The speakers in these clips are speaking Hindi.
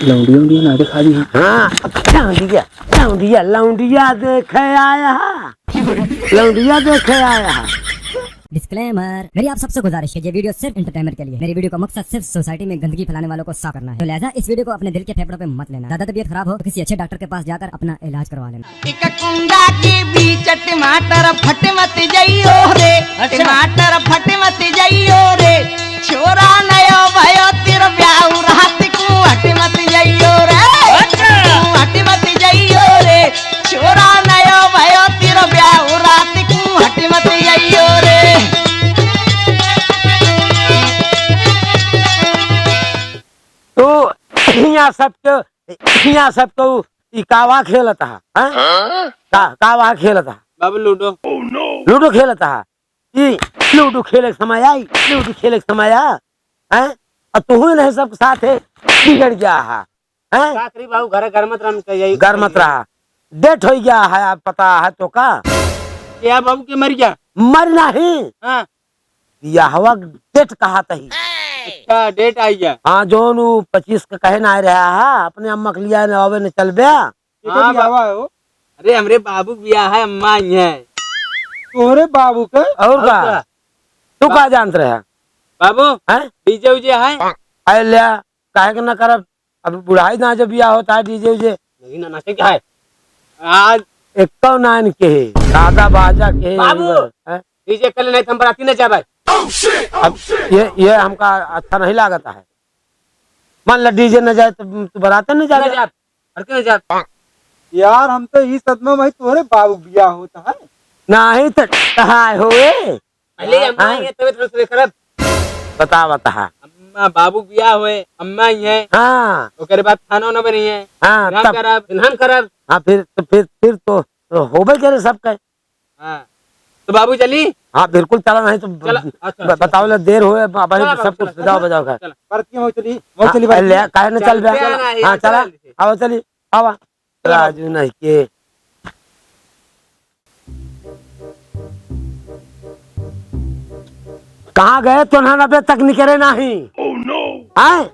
लौंडिया ना दिखा दी। हाँ लौंडिया लौंडिया लौंडिया देखे आया, लौंडिया देखे आया। डिस्क्लेमर, मेरी आप सबसे गुजारिश है, ये वीडियो सिर्फ एंटरटेनमेंट के लिए। मेरी वीडियो का मकसद सिर्फ सोसाइटी में गंदगी फैलाने वालों को साफ करना है, तो लिहाजा इस वीडियो को अपने दिल के फेफड़ों पे मत लेना। ज्यादा तबीयत खराब हो तो किसी अच्छे डॉक्टर के पास जाकर अपना इलाज करवा लेना। एक कुंडा के बीच टमाटर फट मत जाइयो रे, टमाटर फट मत जाइयो रे, छोरा नयो भयो तेरा ब्याह रात को हट मत जाइयो रे, हट मत जाइयो रे, छोरा नयो भयो तेरा ब्याह रात को हट मत जाइयो रे। तो यहाँ सब तो कावा खेलता है, कावा खेलता है बाबू लूडो। लूडो खेलता है। ये लूडो खेले समय आई, लूडो खेले समय है, और तू नहीं सब साथ है बिगड़ गया है, बाबू घर मत रहा, घर मत रहा, डेट हो गया है, आप पता है तो का क्या बाबू के मर गया? मरना ही हाँ या हवा डेट कहा तही। अच्छा डेट आई गया। हाँ जो 25 का कहे ना रहा है, अपने अम्मा के लिया न ने चल गया। हाँ बाबू, अरे हमरे बाबू ब्याह है, अम्मा ही है। तोरे बाबू के और का तू का जानत रहे बाबू हैं? डीजे उजे है? अरे लिया काहे के ना करब, अब बुढ़ाई ना जब बिया होता है डीजे उजे नहीं ना, नाचे क्या है आज? 91 के दादा बाजा के बाबू हैं? डीजे कल नहीं, हम बराती न जाबे। अब ये हमका अच्छा नहीं लागता है। मान ला डीजे न जाए तो तू बराते न जाए यार। हम तो इस सदमा में तोरे बाबू ब्याह होता है नहीं तो कहा हुए पहले अम्मा ही है, तबे थोड़ा करब बता बता। अम्मा बाबू ब्याह हुए, अम्मा ही है। हाँ ओकरे बाद खाना ना बनी है, हाँ हम तब करब हम करब। हाँ फिर तो होबे करे सब कहे। हाँ तो बाबू चली। हाँ बिल्कुल चला, नहीं तो अच्छा, बताओ ले देर हुए सब कुछ बजाओ बजाओ कर काहे न चल बे। हाँ चला आओ चली आवा राजू नहीं के कहाँ गए तो ना अबे तक निकले नहीं। आए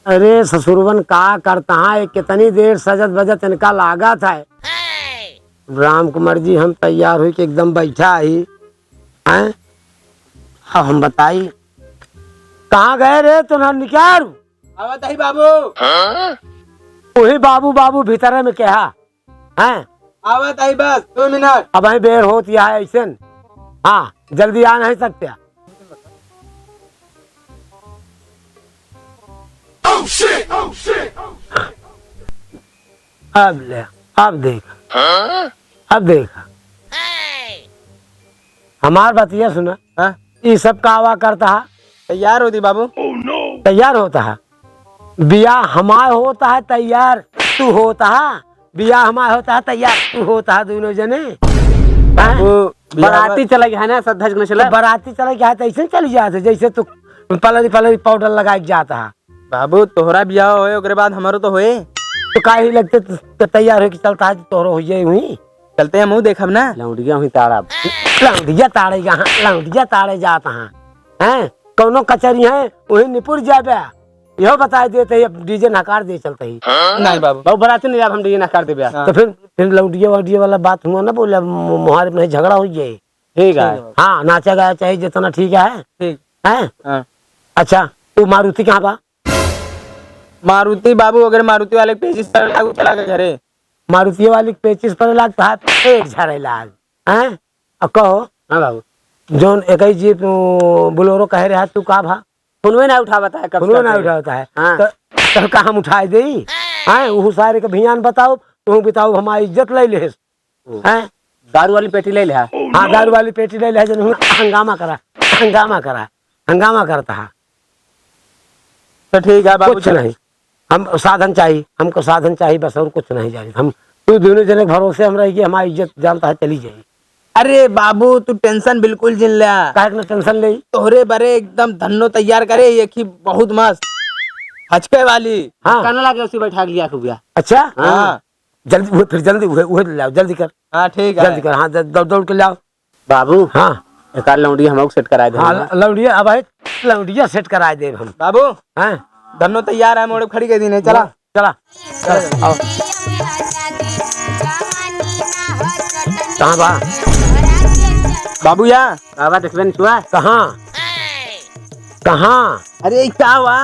अरे ससुरवन का करता है, कितनी देर सजत बजत इनका लागा था। राम कुमार जी हम तैयार हुई कि एकदम बैठा ही हैं। अब हम बताई कहाँ गए रे तो ना निकाल आवत है बाबू। वही बाबू बाबू भीतर में कहा हैं। आवत है बस 2 मिनट। अब ही बेर होती है ऐसे। हाँ जल्दी आ नहीं सकते। अब ले अब देख अब देख हमार बात ये सुना। हाँ? ये सब का आवा करता है, तैयार होती बाबू। तैयार होता है। बिया हमार होता है तैयार, तू होता है बिया हमार होता है तैयार, तू होता है दोनों जने। बराती चला गया है ना, सद्धज न चला। बराती चला गया तो ऐसे चली जाते जैसे तू पलरी पाउडर लगा के जाता है। बाबू तोहरा ब्याह होए, ओकरे बाद हमारो तो होए। तो काहे लगते तो तैयार हो के चलता है तोरो हो जाए हुई। चलते हैं मुँह देखब ना। लौंडिया हुई तारा लौंडिया ताड़े जहाँ लौंडिया ताड़े जाता हैं कौनो कचरी है वही निपुर जाबे। यहो बता देते अब डीजे नकार दे चलते ही। नहीं बाबू, बाबू बराती नहीं, हम डीजे नकार दे। तो फिर लौंडिया वौंडिया वाला बात हुआ ना, बोले मुहार में झगड़ा हो जाए। ठीक है। हाँ नाचा गाया चाहिए जितना ठीक है। ठीक है। अच्छा तू मारुति कहाँ बा? मारुति बाबू, अगर मारुति वाले पेजिस पर लागू चला गया घरे। मारुति वाली पेचिस पर लगता है एक झरे लाग हैं। अब कहो हाँ बाबू, जोन एक ही जीप बोलोरो कह रहा तू का भा फोनवे ना उठावता है, फोनवे ना उठाता है। हाँ। तो का हम उठाए दे हैं वो सारे के भियान बताओ तू बताओ हमारी इज्जत ले ले हैं। दारू वाली पेटी ले ले। हाँ दारू वाली पेटी ले ले जन हंगामा करता है। तो ठीक है बाबू, कुछ नहीं, हम साधन चाहिए, हमको साधन चाहिए बस, और कुछ नहीं चाहिए। हम तू दोनों जने भरोसे हम रहेगी, हमारी इज्जत जानता है चली जाएगी। अरे बाबू तू टेंशन बिल्कुल जिन ले। काहे ना टेंशन ले, तोहरे बरे एकदम धन्नो तैयार करे, एक ही बहुत मस्त हचके वाली। हाँ। कहने लगे उसी बैठा लिया के बिया। अच्छा हाँ जल्दी फिर जल्दी ले आओ, जल्दी कर। हाँ ठीक है, जल्दी कर। हाँ दौड़ के ले आओ बाबू। हाँ एक लौंडी हम सेट करा दे। हाँ लौंडिया अब लौंडिया सेट कराए दे हम बाबू। हैं। धनो तैयार है मोड़े खड़ी कर दी नहीं चला चला चला आओ कहाँ बा बाबू या बाबा देखबे नहीं हुआ कहाँ कहाँ अरे क्या हुआ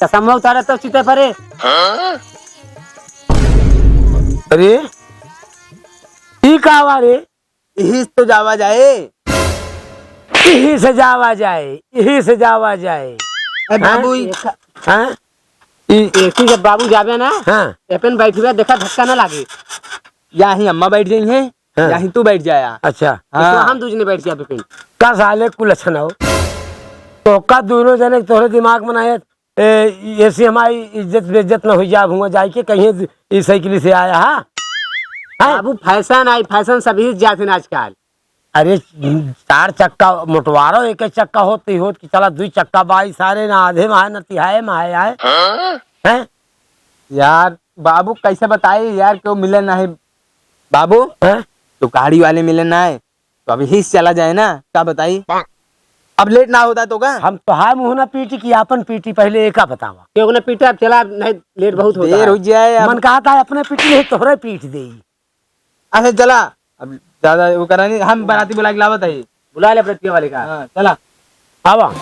कसम उतारे तो चिते परे अरे ठीक आवा रे यही तो जावा जाए यही से जावा जाए यही से जावा जाए अरे बाबू हाँ ऐसी जब बाबू जावे ना हाँ अपन बैठिए देखा धक्का ना लागे यहाँ अम्मा बैठ गई है हाँ। यहाँ तू बैठ जाया अच्छा हाँ। हम दूसरे बैठ जाए अपन का साले कुल अच्छा ना हो तो का दोनों जने तोहरे दिमाग में ना ऐसी हमारी इज्जत बेइज्जत न हो जा भूआ जाए के कहीं इस साइकिल से आया हाँ बाबू फैशन आई फैशन सभी जाते हैं आजकल अरे 4 चक्का मोटवारो एक चक्का होती हो कि चला 2 चक्का बाई सारे ना आधे में आए न तिहाए में आए हैं यार बाबू कैसे बताए यार क्यों मिले ना है बाबू हैं? तो गाड़ी वाले मिले ना है तो अभी ही चला जाए ना क्या बताई अब लेट ना होता तो का हम तो हाय मुँह ना पीटी की अपन पीटी पहले एका बतावा क्यों ना पीटा अब चला नहीं लेट बहुत होता देर है हो जाए अब। मन कहा था अपने पीटी नहीं तोहरे पीट दे अच्छा चला अब ज्यादा वो करा नहीं हम बाराती बुला के लावत है बुला ले प्रतिया वाले का हाँ, चला आवा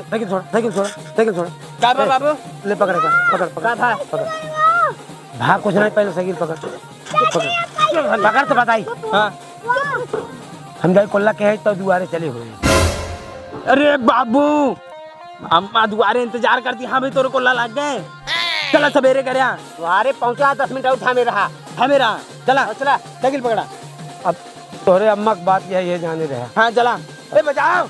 साइकिल छोड़ क्या बा बाबू ले पकड़ पकड़ भाग कुछ नहीं पहले साइकिल पकड़ पकड़ तो बताई हाँ हम जाए कोल्ला के है तो दुआरे चले हुए अरे बाबू अम्मा दुआरे इंतजार करती हाँ भी तोरे को लग गए चला सवेरे कर तुम्हारे पहुंचा 10 मिनट और थामे रहा मेरा चला चला साइकिल पकड़ा अब तोहरे अम्मा की बात यह जाने रहे हाँ चला अरे बचाओ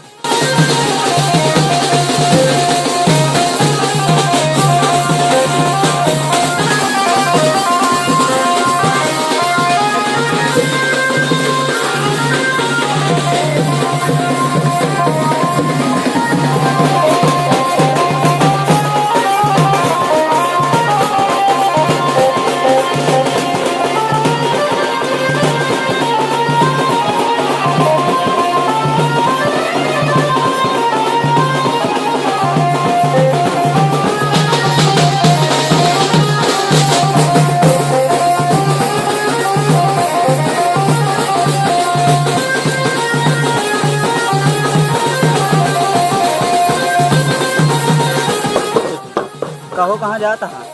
कहो कहाँ जाता है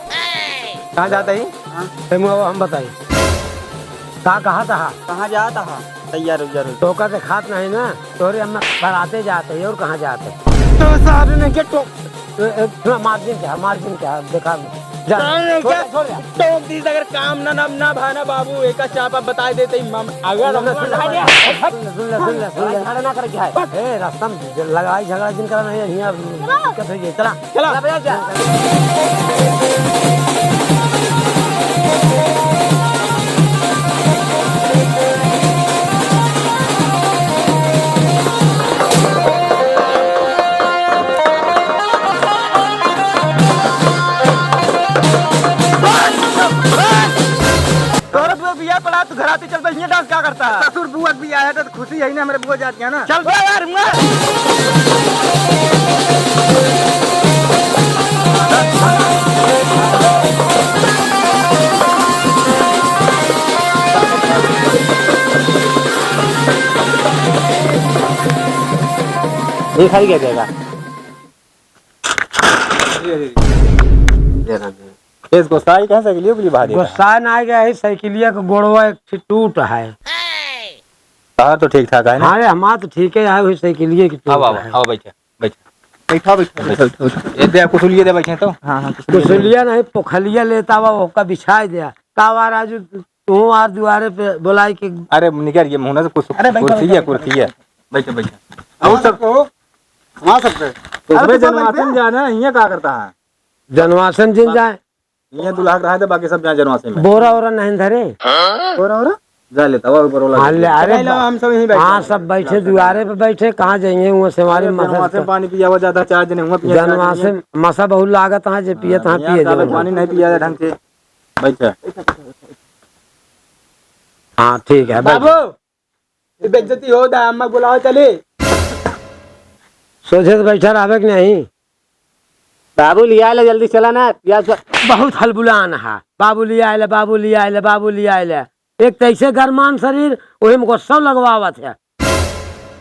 कहाँ जाता ही हम बताई कहा था कहाँ जाता है तैयार हो तो का से खात नहीं ना तोरे अम्मा बराते जाते और कहाँ जाते तो साहब ने क्या मार्जिन क्या देखा जा टोक दी अगर काम ना भाना बाबू एक चापा बता देते अगर रास्ता में लड़ाई झगड़ा जिन करा नहीं यहाँ दिक्कत हो जाए चला चला बिया पड़ा तू घर आते चलता ये डांस क्या करता है ससुर बुआ भी आया तो खुशी है ना मेरे बुआ जाती है ना चल यार ये खाई क्या जाएगा देना इस गुस्साई कहाँ साइकिलियों के लिए बाहर देता है? गुस्सा ना गया है साइकिलिया का गोड़वा एक ठे टूट है। हाँ तो ठीक ठाक है ना। हाँ हमारा तो ठीक है आए हुई साइकिलिया की आओ आओ टूट है। आओ बैठे बैठा बैठा दे कुसुलिए दे बैठे तो। हाँ कुसलिया नहीं पोखलिया लेता हुआ ओका बिछा दिया कावा राजू तू आर दुआरे पे बुलाई के अरे निकल ये मुंह से कुछ कुर्सी है बैठे बैठे आओ सब वहाँ सब तो उसमें जनवासन जाना है यहाँ क्या करता है? जनवासन जिन जाए यहाँ दुल्हा रहा है तो बाकी सब जहाँ जनवासन में बोरा वोरा नहीं धरे और जा लेता वो ऊपर हाँ ले अरे हम सब यहीं बैठे हाँ सब बैठे दुआरे पे बैठे कहाँ जाएंगे वहाँ से हमारी जनवासन पानी पिया हुआ ज्यादा 4 दिन हुआ पिया जनवासन मसा बहुत लागत है जे पिए तहाँ पिए यहाँ जो पानी नहीं पिया ढंग से बैठे। हाँ ठीक है बाबू बेइज्जती हो दा अम्मा बुलाओ चले। सोचे तो बैठा रहे कि नहीं बाबू लिया ले जल्दी चला ना प्याज बहुत हलबुलान है बाबू लिया आए बाबू लिया आए बाबू लिया आए एक तैसे गरमान शरीर वही में गुस्सा लगवावत है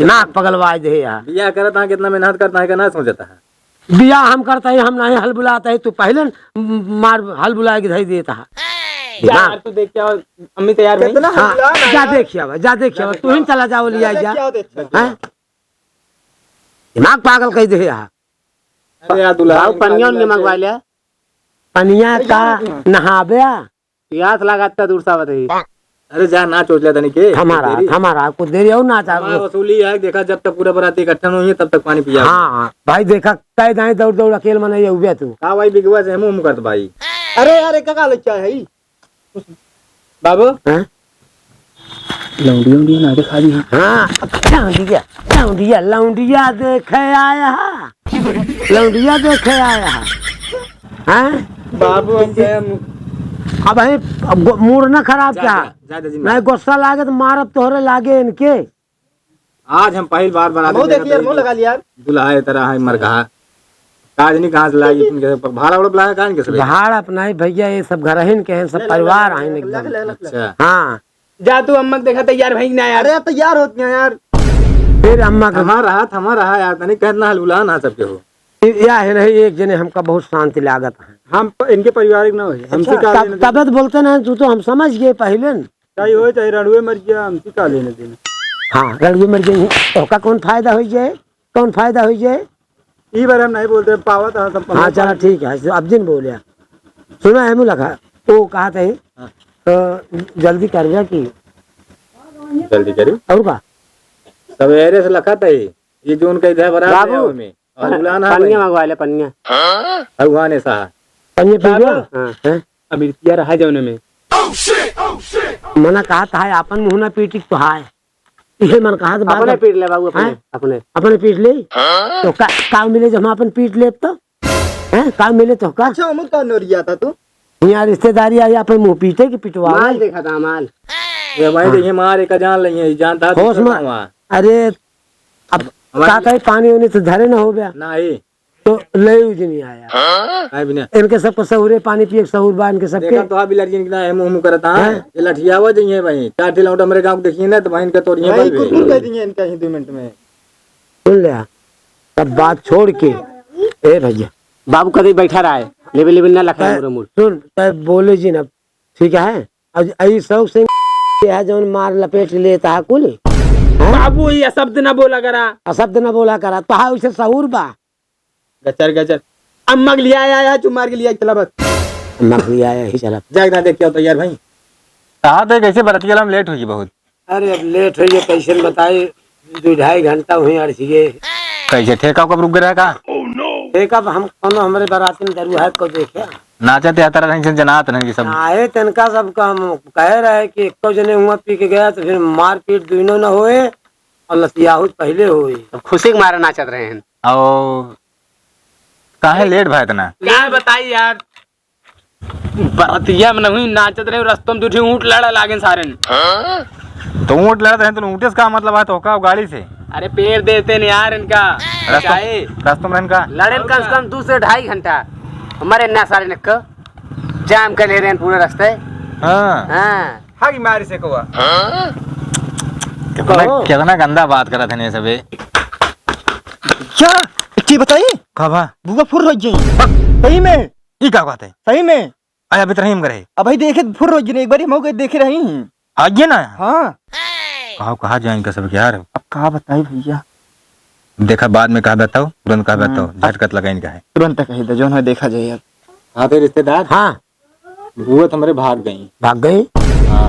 नाक पगलवाए दे यार बिया करता है कितना मेहनत करता है का ना सोचता है। बिया हम करते हैं हम नहीं हल बुलाते है तू पहले मार हल बुला के धई देता है यार तू देख क्या अम्मी तैयार नहीं। हाँ, जा देखिए तू ही चला जाओ लिया जा हैं? दिमाग पागल कह दे यार अरे यार दुल्हा बाबू पनिया उन्हें मंगवा लिया पनिया का नहाबे प्यास लगाता दूर सा बताइए। अरे जा ना चोट लेता नहीं के हमारा कुछ देरी हो ना हमारा वसूली है देखा जब तक पूरा बराती इकट्ठा नहीं है तब तक पानी पिया। हाँ भाई देखा कई दाएं दौड़ दौड़ अकेले मन हुए तू हाँ भाई बिगवा से मुंह करत भाई। अरे यार का लच्चा है बाबू हैं? लौंडिया ना दिखा दी। हाँ लौंडिया लौंडिया देखे आया लौंडिया देखे आया हैं बाबू अब भाई मूड न खराब क्या नहीं गुस्सा लागे तो मारब तोहरे लागे इनके। आज हम पहली बार बराती देखिए यार मुंह लगा लिया यार दुल्हा है तरह है मर कहा काजनी कहाँ से लाई भाड़ा उड़ा बुलाया कहाँ के सब भाड़ अपना ही भैया ये सब घर के हैं सब परिवार आए एकदम। अच्छा हाँ जा तू अम्मा देखा तैयार भाई ना यार। अरे तैयार होती है यार फिर अम्मा का थमा रहा यार तनी कहना हल बुला ना सबके हो या है नहीं एक जने हमका बहुत शांति लागत है हम इनके पारिवारिक ना हो हमसे का लेने देना तबियत बोलते ना तू तो हम समझ गए पहले न। चाहे हो चाहे रणुए मर गया हमसे का लेने देना। हाँ लड़की मर गई तो का कौन फायदा हो जाए कौन फायदा हो जाए ई बार हम नहीं बोलते पावा था सब हाँ चला ठीक है अब जिन बोलिया सुना है मुँह लगा वो कहा थे तो जल्दी कर गया कि जल्दी करी और का सवेरे से लखा था ये जो उनका इधर बरा बाबू, में और बुलाना पनिया मंगवा लिया पनिया भगवान ऐसा पन्ने पी गया हाँ। अमृतिया रहा जाने में मना कहा था अपन मुँह ना पीटी तो हाय ये मन कहा था अपने पीट ले बाबू अपने अपने अपने पीट ले तो का मिले जब हम अपन पीट ले तो हैं का मिले तो का अच्छा अमुक का नोरिया था तू यहाँ रिश्तेदारी आई अपन मुँह पीटे की पिटवा माल देखा था माल ये भाई देखिए मारे का जान नहीं जानता होश में अरे अब का कहे पानी होने से धरे ना हो गया नहीं तो ले नहीं आया है बिना इनके सबको सहूरे पानी पिए सहूर बा इनके सबके देखा तो अभी लड़की निकला है मुंह करता है ये लठियावा जाइए भाई चाटी लौट हमारे गांव देखिए ना तो भाई इनका तोड़िए भाई कह दिए इनका ही 2 मिनट में सुन लिया सब बात छोड़ के ए भैया बाबू कभी बैठा रहा है लेवल लेवल ना लखा है मुड़ सुन तब बोले जी ना ठीक है अब आई शौक सिंह है जो मार लपेट लेता है कुल बाबू ये शब्द ना बोला करा अशब्द न बोला करा तो हाँ उसे सहूर बा गचर गचर अम्मा के लिया आया चुमार के लिया चला बस मखली आया ही चला जागना देख क्या तैयार भाई कहा थे कैसे बरतिया में लेट हुई बहुत अरे अब लेट हुई कैसे बताए 2-2.5 घंटा हुई अड़सिए कैसे ठेका कब रुक गया का एक अब हम कोनो हमारे बाराती में दरू है को देखे नाचा तेरा नहीं से जनात नहीं सब आए तनका सब का हम कह रहे कि एक जने हुआ पी के गया तो फिर मार पीट दोनों न होए और लसियाहुत पहले हुई खुशी के मारे नाचत रहे हैं और काहे लेट भाई इतना क्या बताई यार बरतिया में नहीं नाचत रहे रस्तों में दूठी ऊँट लड़ा लागे सारे तो ऊँट लड़ते हैं तो ऊँटे का मतलब है तो का गाड़ी से अरे पेड़ देते नहीं यार इनका रास्तों में इनका लड़े कम से कम 2 से 2.5 घंटा हमारे ना सारे नक्का जाम कर ले रहे हैं पूरे रास्ते। हाँ हाँ हाँ की मारी से कोआ कितना गंदा बात करा थे सबे क्या बताइए कब बुआ फुर हो जाए सही में ये क्या बात है? सही में आया बितर हम करे अब भाई देखे फुर रोज एक बार हम देखे रही हैं। आइए ना। हाँ कहाँ जाए इनका सब यार। अब कहा बताई भैया, देखा बाद में कहा बताओ, तुरंत कहा बताओ, झटकत लगा इनका है। तुरंत कही था जो है देखा जाए अब। हाँ फिर रिश्तेदार हाँ बुआ हमारे भाग गई। भाग गई। हाँ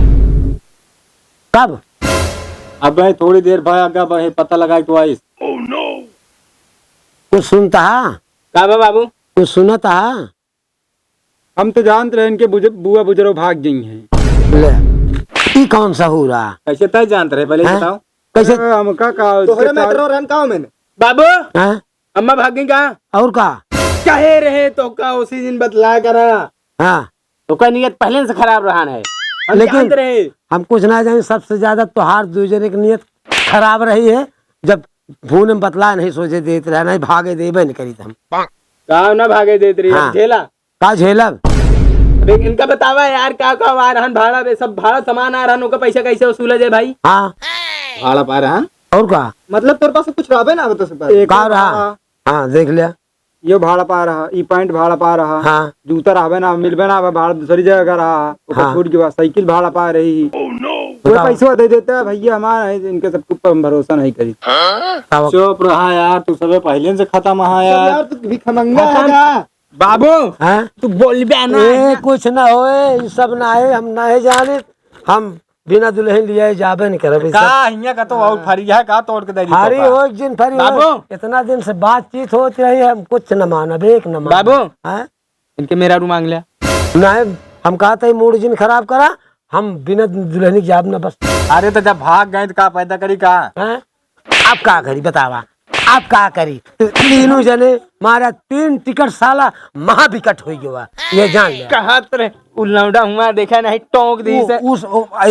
कब? अब भाई थोड़ी देर भाई भाई पता लगा तो आई। कुछ सुनता है? का बाबू? कुछ सुनता है? हम तो जानते रहे इनके बुआ बुजुर्ग भाग गई हैं। ले ई कौन सा हो रहा? कैसे तय जानते रहे पहले हैं? बताओ कैसे? हम का तोहरे मेट्रो रन का मैंने बाबू हैं? अम्मा भाग गई कहाँ? और का? कहे रहे तो का उसी दिन बतला करा। हाँ तो का नियत पहले से खराब रहा है। लेकिन रहे हम कुछ ना जाने, सबसे ज्यादा तुहार दूसरे की नियत खराब रही है। जब भून में बतला नहीं सोचे देते रहे, नहीं भागे देवे नहीं करी हम। कहा ना भागे देते रही हाँ। झेला। का झेलब? लेकिन इनका बतावा यार क्या का आ रहन भाड़ा बे सब भाड़ा सामान आ रहन, ओका पैसा कैसे वसूला जाए भाई? हाँ भाड़ा पा रहा है। और का? मतलब तेरे पास कुछ रहा ना तो का रहा? हाँ देख लिया। ये भाड़ा पा रहा, ई पैंट भाड़ा पा रहा, हाँ जूता रहा ना मिलबे ना भाड़ा दूसरी जगह का रहा, हाँ। छूट गया। साइकिल भाड़ा पा रही बताओ। पैसा दे देता है भैया हमारा है, इनके सब ऊपर हम भरोसा नहीं करी। बताओ। चुप रहा यार, तू सब पहले से खत्म है यार तू भी खमंगा है। बाबू हैं? तू बोल बे ना। ए कुछ ना होए, ये सब ना है, हम नहीं जाने। हम बिना दुल्हन लिए जाबे नहीं करब। का हिया का तो और फरिया का तोड़ के दे दी फारी हो एक दिन फारी हो। बाबू। इतना दिन से बातचीत होती रही है, हम कुछ न मानब, एक न मानब। बाबू हैं? इनके मेरा रू मांग लिया। नहीं हम कहते हैं मूड जिन खराब करा, हम बिना दुल्हनी जाब ना बस। अरे तो जब भाग गए तो का पैदा करी का? हैं? आप क्या करी बतावा? आप क्या करी? तीनों जने मारा 3 टिकट साला महाविकट हो गया, ये जान ले। कहा तेरे उल्लौड़ा हुआ देखा नहीं टोंक दी से।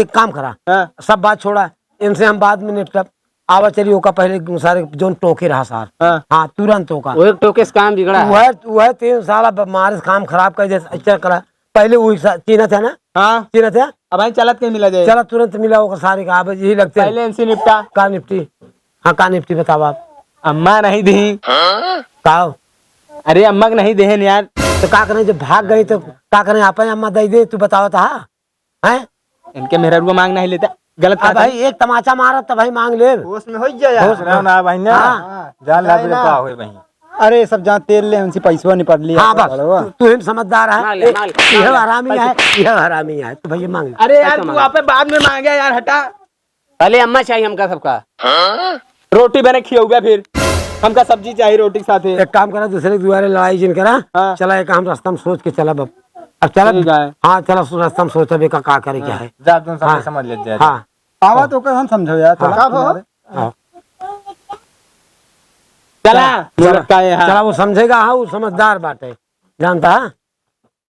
एक काम करा, हाँ। सब बात छोड़ा, इनसे हम बाद में निपटब। आवा चलिए ओका पहले सारे जोन टोके रहा सार। हाँ। हाँ तुरंत ओका वो एक टोके से काम बिगड़ा है। वह 3 साल मारे काम खराब कर जैसे अच्छा करा। पहले वही चीना था ना? हाँ चीना था। अब भाई चलत के मिला जाए। चला तुरंत मिला होगा सारे का। अब यही लगते पहले इनसे निपटा। का निपटी? हाँ का निपटी बताओ आप। अम्मा नहीं दी। काओ? अरे अम्मा को नहीं देहन यार। तो का करें जब भाग गई तो का करें? आप अम्मा दे दे, तू बताओ था हैं? इनके मेरा रू मांग नहीं लेता। गलत अब भाई एक तमाचा मारा तो भाई मांग ले। होश में हो जा यार ना भाई ना। हाँ। जान ला का होए भाई। अरे सब जहाँ तेल ले हमसे पैसा नहीं पड़ लिया। हाँ बस तू ही समझदार है। मांग ले, मांग ले, यह मांग ले। हरामी है, यह हरामी है, तो भैया मांग ले। अरे यार तू आप बाद में मांगे यार, हटा। पहले अम्मा चाहिए हमका सबका। रोटी बने खियोगा फिर हमका सब्जी चाहिए रोटी के साथ। एक काम करा, दूसरे के दुआरे लड़ाई जिन करा। हाँ। चला एक हम रास्ता में सोच के चला अब चला। ठीक है। हाँ चला रास्ता में सोचा भी का करे क्या है। जा तुम हाँ। समझ ले जाए। हाँ आवा तो हम समझो यार। हाँ। चला चला मुलक्का है, हाँ। चला वो समझेगा। हाँ वो समझदार बात है, जानता है।